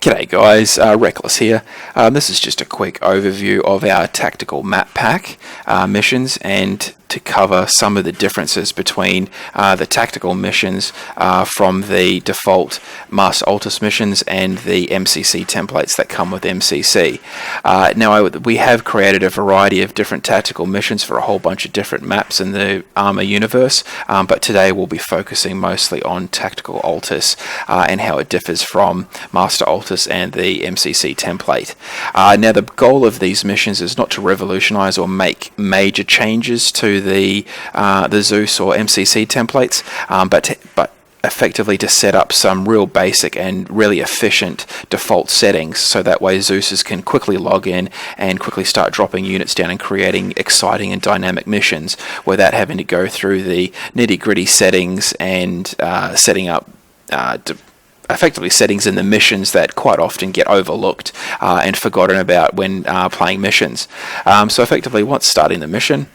G'day guys, Rekkless here. This is just a quick overview of our tactical map pack missions, and to cover some of the differences between the tactical missions from the default Master Altis missions and the MCC templates that come with MCC. Now we have created a variety of different tactical missions for a whole bunch of different maps in the ArmA universe, but today we'll be focusing mostly on tactical Altis and how it differs from Master Altis and the MCC template. Now the goal of these missions is not to revolutionize or make major changes to the Zeus or MCC templates, but effectively to set up some real basic and really efficient default settings, so that way Zeus's can quickly log in and quickly start dropping units down and creating exciting and dynamic missions without having to go through the nitty-gritty settings and setting up effectively settings in the missions that quite often get overlooked and forgotten about when playing missions. So effectively, once starting the mission,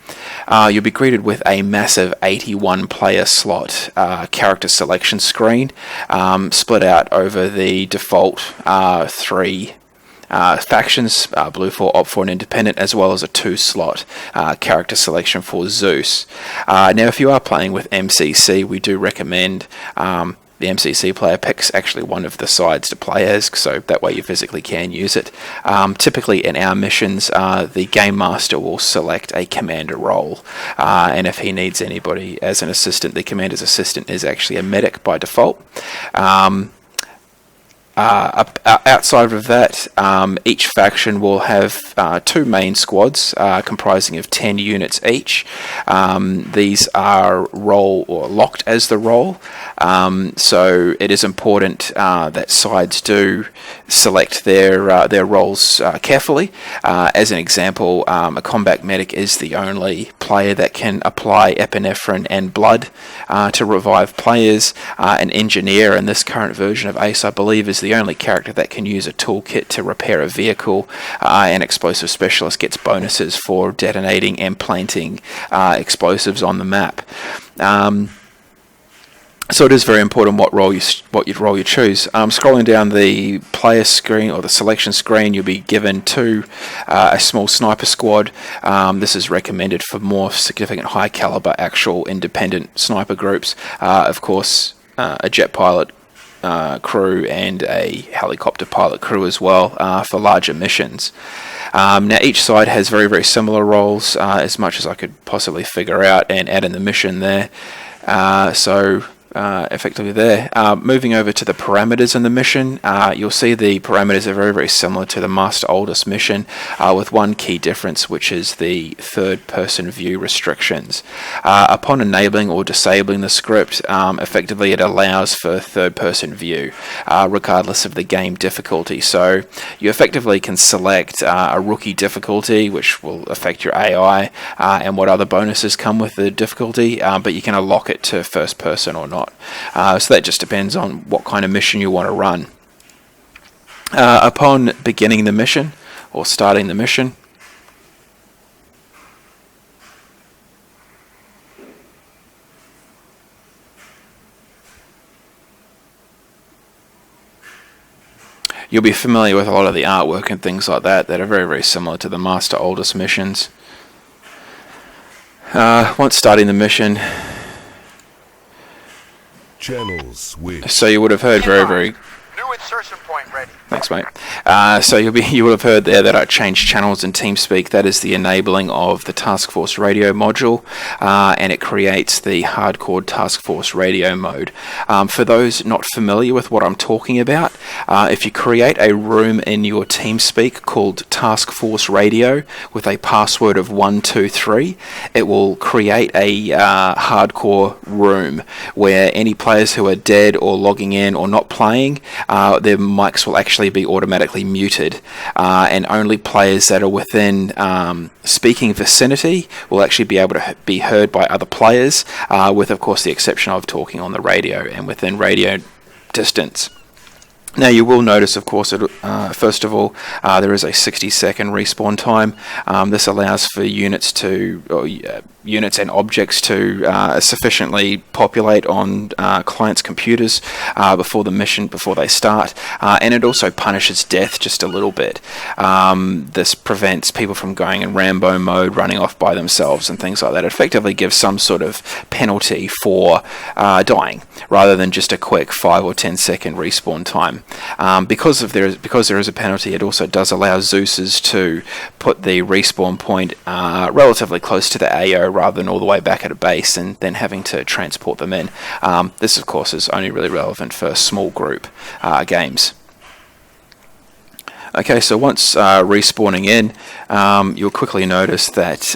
you'll be greeted with a massive 81 player slot character selection screen split out over the default three factions, Blue 4, Op 4 and Independent, as well as a 2-slot character selection for Zeus. Now if you are playing with MCC, we do recommend the MCC player picks actually one of the sides to play as, so that way you physically can use it. Typically in our missions, the Game Master will select a commander role, and if he needs anybody as an assistant, the commander's assistant is actually a medic by default. Outside of that, each faction will have 2 main squads comprising of 10 units each. These are role or locked as the role, so it is important that sides do select their roles carefully. As an example, a combat medic is the only player that can apply epinephrine and blood to revive players. An engineer in this current version of ACE, I believe, is the only character that can use a toolkit to repair a vehicle, and explosive specialist gets bonuses for detonating and planting explosives on the map. So it is very important what role you choose. Scrolling down the player screen or the selection screen, you'll be given a small sniper squad. This is recommended for more significant high caliber actual independent sniper groups. Of course, a jet pilot crew and a helicopter pilot crew as well for larger missions. Now each side has very, very similar roles, as much as I could possibly figure out and add in the mission there. Effectively there. Moving over to the parameters in the mission, you'll see the parameters are very, very similar to the Master Altis mission, with one key difference, which is the third-person view restrictions. Upon enabling or disabling the script, effectively it allows for third-person view, regardless of the game difficulty. So you effectively can select a rookie difficulty, which will affect your AI, and what other bonuses come with the difficulty, but you can unlock it to first-person or not. So that just depends on what kind of mission you want to run. Upon beginning the mission or starting the mission, you'll be familiar with a lot of the artwork and things like that are very, very similar to the Master Altis missions. Once starting the mission, so you would have heard very New insertion point ready. Thanks, mate. So you would have heard there that I changed channels in TeamSpeak. That is the enabling of the Task Force Radio module, and it creates the hardcore Task Force Radio mode. For those not familiar with what I'm talking about, if you create a room in your TeamSpeak called Task Force Radio with a password of 123, it will create a hardcore room where any players who are dead or logging in or not playing, their mics will actually be automatically muted, and only players that are within speaking vicinity will actually be able to be heard by other players, with of course the exception of talking on the radio and within radio distance. Now you will notice, of course, first of all, there is a 60-second respawn time. This allows for units to, units and objects to sufficiently populate on clients' computers before they start, and it also punishes death just a little bit. This prevents people from going in Rambo mode, running off by themselves and things like that. It effectively gives some sort of penalty for dying, rather than just a quick 5 or 10 second respawn time. Because there is a penalty, it also does allow Zeus's to put the respawn point relatively close to the AO, rather than all the way back at a base and then having to transport them in. This, of course, is only really relevant for small group games. Okay, so once respawning in, you'll quickly notice that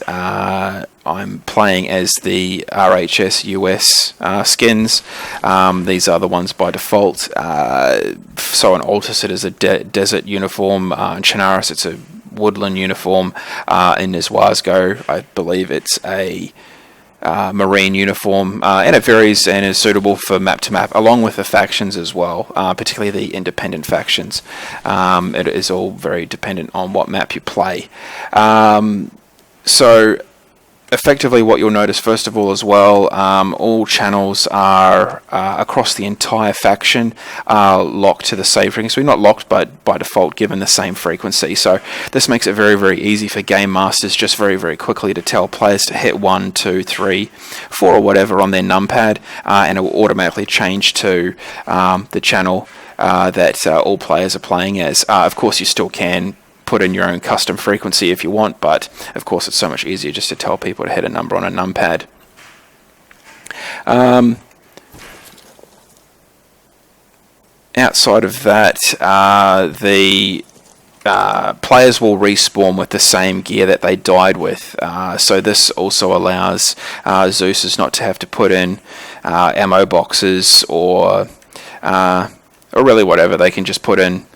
I'm playing as the RHS US skins. These are the ones by default. So on Altis it is a desert uniform, in Chernarus it's a woodland uniform, in Niswazgo I believe it's a marine uniform, and it varies and is suitable for map to map, along with the factions as well, particularly the independent factions. It is all very dependent on what map you play. So effectively what you'll notice first of all as well, all channels are across the entire faction locked to the same frequency. Not locked, but by default given the same frequency. So this makes it very, very easy for game masters just very, very quickly to tell players to hit 1, 2, 3, 4 or whatever on their numpad, and it will automatically change to the channel that all players are playing as. Of course you still can put in your own custom frequency if you want, but of course it's so much easier just to tell people to hit a number on a numpad. Outside of that, the players will respawn with the same gear that they died with, so this also allows Zeus's not to have to put in ammo boxes or really whatever. They can just put in.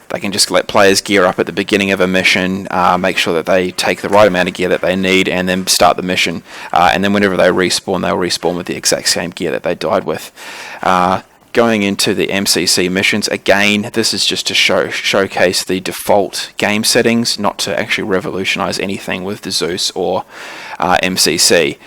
They can just let players gear up at the beginning of a mission, make sure that they take the right amount of gear that they need, and then start the mission. And then whenever they respawn, they'll respawn with the exact same gear that they died with. Going into the MCC missions, again, this is just to showcase the default game settings, not to actually revolutionize anything with the Zeus or MCC.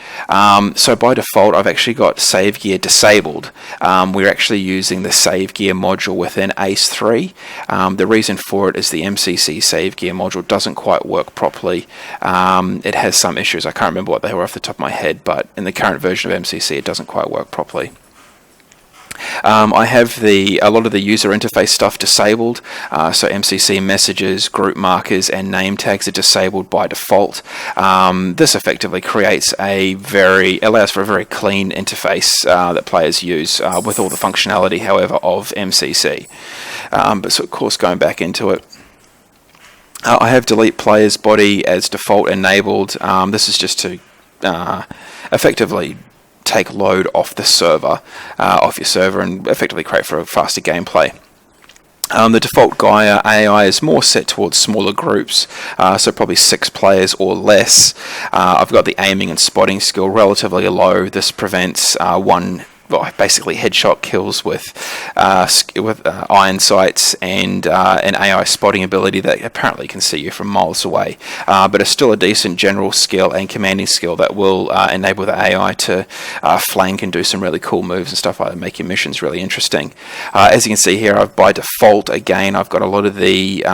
So by default, I've actually got save gear disabled. We're actually using the save gear module within ACE 3. The reason for it is the MCC save gear module doesn't quite work properly. It has some issues. I can't remember what they were off the top of my head, but in the current version of MCC, it doesn't quite work properly. I have a lot of the user interface stuff disabled, so MCC messages, group markers, and name tags are disabled by default. This effectively allows for a very clean interface that players use with all the functionality, however, of MCC. But so of course, going back into it, I have delete player's body as default enabled. This is just to effectively take load off the server, off your server, and effectively create for a faster gameplay. The default Gaia AI is more set towards smaller groups, so probably 6 players or less. I've got the aiming and spotting skill relatively low. This prevents basically headshot kills with iron sights and an AI spotting ability that apparently can see you from miles away, but it's still a decent general skill and commanding skill that will enable the AI to flank and do some really cool moves and stuff like that, make your missions really interesting. As you can see here, by default, again, I've got a lot of the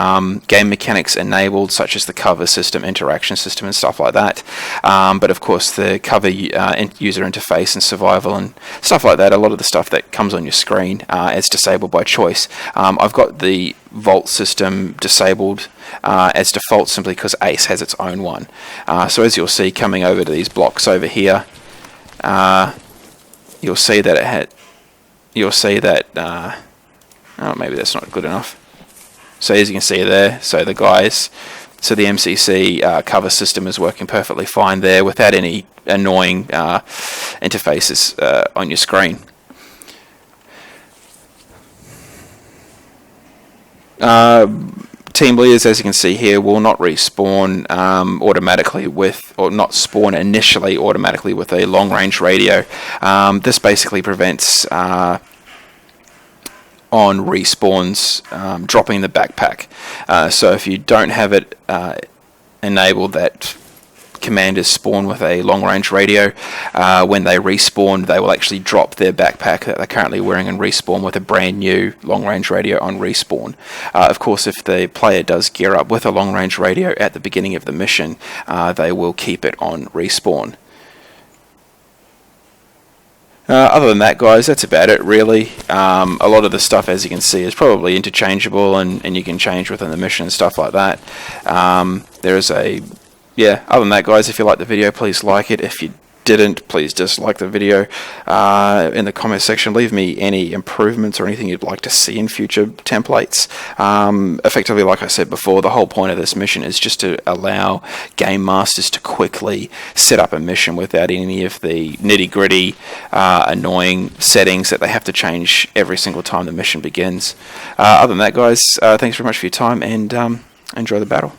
game mechanics enabled, such as the cover system, interaction system, and stuff like that. But of course, the cover user interface and survival and stuff like that, a lot of the stuff that comes on your screen is disabled by choice. I've got the vault system disabled as default simply because ACE has its own one. So as you'll see coming over to these blocks over here, you'll see that maybe that's not good enough. So as you can see there, so the MCC cover system is working perfectly fine there without any annoying interfaces on your screen. Team leaders, as you can see here, will not respawn automatically or not spawn initially automatically with a long-range radio. This basically prevents on respawns dropping the backpack. So if you don't have it enabled that commanders spawn with a long-range radio, when they respawn, they will actually drop their backpack that they're currently wearing and respawn with a brand new long-range radio on respawn. Of course, if the player does gear up with a long-range radio at the beginning of the mission, they will keep it on respawn. Other than that, guys, that's about it, really. A lot of the stuff, as you can see, is probably interchangeable, and you can change within the mission and stuff like that. Other than that, guys, if you liked the video, please like it. If you didn't, please dislike the video. In the comment section, leave me any improvements or anything you'd like to see in future templates. Effectively, like I said before, the whole point of this mission is just to allow game masters to quickly set up a mission without any of the nitty-gritty, annoying settings that they have to change every single time the mission begins. Other than that, guys, thanks very much for your time, and enjoy the battle.